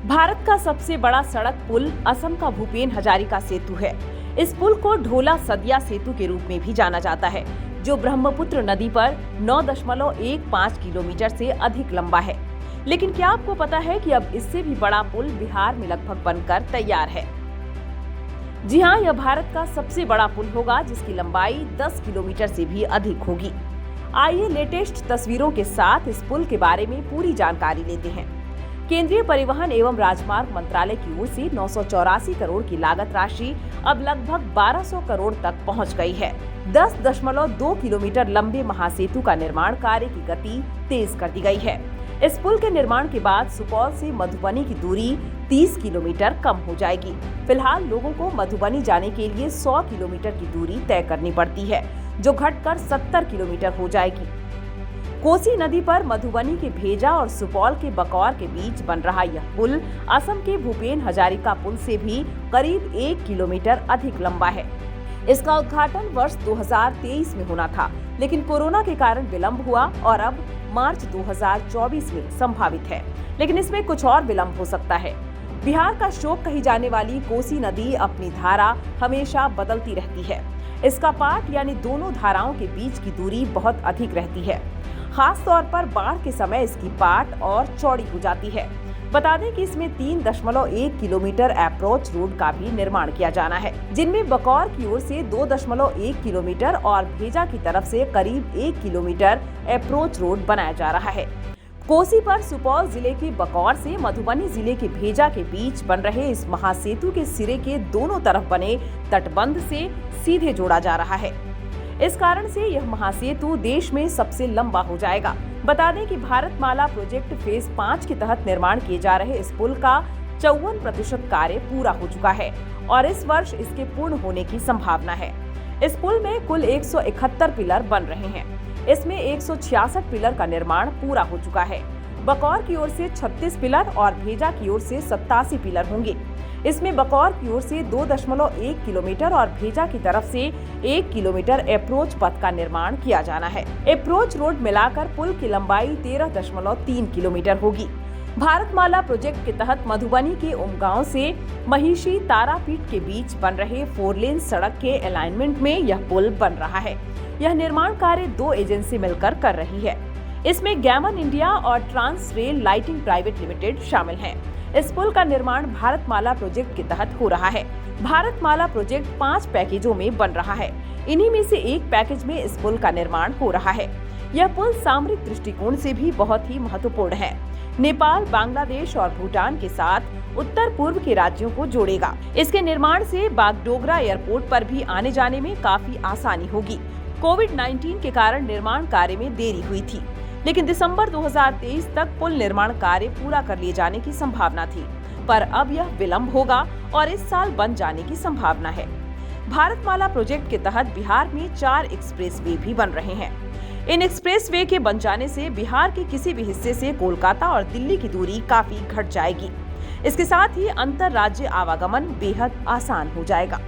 भारत का सबसे बड़ा सड़क पुल असम का भूपेन हजारिका सेतु है। इस पुल को ढोला सदिया सेतु के रूप में भी जाना जाता है, जो ब्रह्मपुत्र नदी पर 9.15 किलोमीटर से अधिक लंबा है। लेकिन क्या आपको पता है कि अब इससे भी बड़ा पुल बिहार में लगभग बनकर तैयार है? जी हाँ, यह भारत का सबसे बड़ा पुल होगा, जिसकी लंबाई 10 किलोमीटर से भी अधिक होगी। आइए लेटेस्ट तस्वीरों के साथ इस पुल के बारे में पूरी जानकारी लेते हैं। केंद्रीय परिवहन एवं राजमार्ग मंत्रालय की ओर से 984 करोड़ की लागत राशि अब लगभग 1200 करोड़ तक पहुंच गई है। 10.2 किलोमीटर लंबे महासेतु का निर्माण कार्य की गति तेज कर दी गई है। इस पुल के निर्माण के बाद सुपौल से मधुबनी की दूरी 30 किलोमीटर कम हो जाएगी। फिलहाल लोगों को मधुबनी जाने के लिए 100 किलोमीटर की दूरी तय करनी पड़ती है, जो घटकर 70 किलोमीटर हो जाएगी। कोसी नदी पर मधुबनी के भेजा और सुपौल के बकौर के बीच बन रहा यह पुल असम के भूपेन हजारिका पुल से भी करीब 1 किलोमीटर अधिक लंबा है। इसका उद्घाटन वर्ष 2023 में होना था, लेकिन कोरोना के कारण विलंब हुआ और अब मार्च 2024 में संभावित है। लेकिन इसमें कुछ और विलंब हो सकता है। बिहार का शोक कही जाने वाली कोसी नदी अपनी धारा हमेशा बदलती रहती है। इसका पाट यानी दोनों धाराओं के बीच की दूरी बहुत अधिक रहती है। खास तौर पर बाढ़ के समय इसकी पाट और चौड़ी हो जाती है। बता दें कि इसमें 3.1 किलोमीटर अप्रोच रोड का भी निर्माण किया जाना है, जिनमें बकौर की ओर से 2.1 किलोमीटर और भेजा की तरफ से करीब 1 किलोमीटर अप्रोच रोड बनाया जा रहा है। कोसी पर सुपौल जिले के बकौर से मधुबनी जिले के भेजा के बीच बन रहे इस महासेतु के सिरे के दोनों तरफ बने तटबंध से सीधे जोड़ा जा रहा है। इस कारण से यह महासेतु देश में सबसे लंबा हो जाएगा। बता दें कि भारतमाला प्रोजेक्ट फेज 5 के तहत निर्माण किए जा रहे इस पुल का 54% कार्य पूरा हो चुका है और इस वर्ष इसके पूर्ण होने की संभावना है। इस पुल में कुल 171 पिलर बन रहे हैं। इसमें 166 पिलर का निर्माण पूरा हो चुका है। बकौर की ओर से 36 पिलर और भेजा की ओर से 87 पिलर होंगे। इसमें बकौर की ओर से 2.1 किलोमीटर और भेजा की तरफ से 1 किलोमीटर अप्रोच पथ का निर्माण किया जाना है। अप्रोच रोड मिलाकर पुल की लंबाई 13.3 किलोमीटर होगी। भारतमाला प्रोजेक्ट के तहत मधुबनी के उमगांव से महिषी तारापीठ के बीच बन रहे 4 लेन सड़क के अलाइनमेंट में यह पुल बन रहा है। यह निर्माण कार्य 2 एजेंसी मिलकर कर रही है। इसमें गैमन इंडिया और Transrail Lighting Private Limited शामिल हैं। इस पुल का निर्माण भारतमाला प्रोजेक्ट के तहत हो रहा है। भारतमाला प्रोजेक्ट 5 पैकेजों में बन रहा है। इन्हीं में से एक पैकेज में इस पुल का निर्माण हो रहा है। यह पुल सामरिक दृष्टिकोण से भी बहुत ही महत्वपूर्ण है। नेपाल, बांग्लादेश और भूटान के साथ उत्तर पूर्व के राज्यों को जोड़ेगा। इसके निर्माण से बागडोगरा एयरपोर्ट पर भी आने जाने में काफी आसानी होगी। कोविड-19 के कारण निर्माण कार्य में देरी हुई थी, लेकिन दिसंबर 2023 तक पुल निर्माण कार्य पूरा कर लिए जाने की संभावना थी, पर अब यह विलंब होगा और इस साल बन जाने की संभावना है। भारतमाला प्रोजेक्ट के तहत बिहार में 4 एक्सप्रेसवे भी बन रहे हैं। इन एक्सप्रेसवे के बन जाने से बिहार के किसी भी हिस्से से कोलकाता और दिल्ली की दूरी काफी घट जाएगी। इसके साथ ही अंतर राज्य आवागमन बेहद आसान हो जाएगा।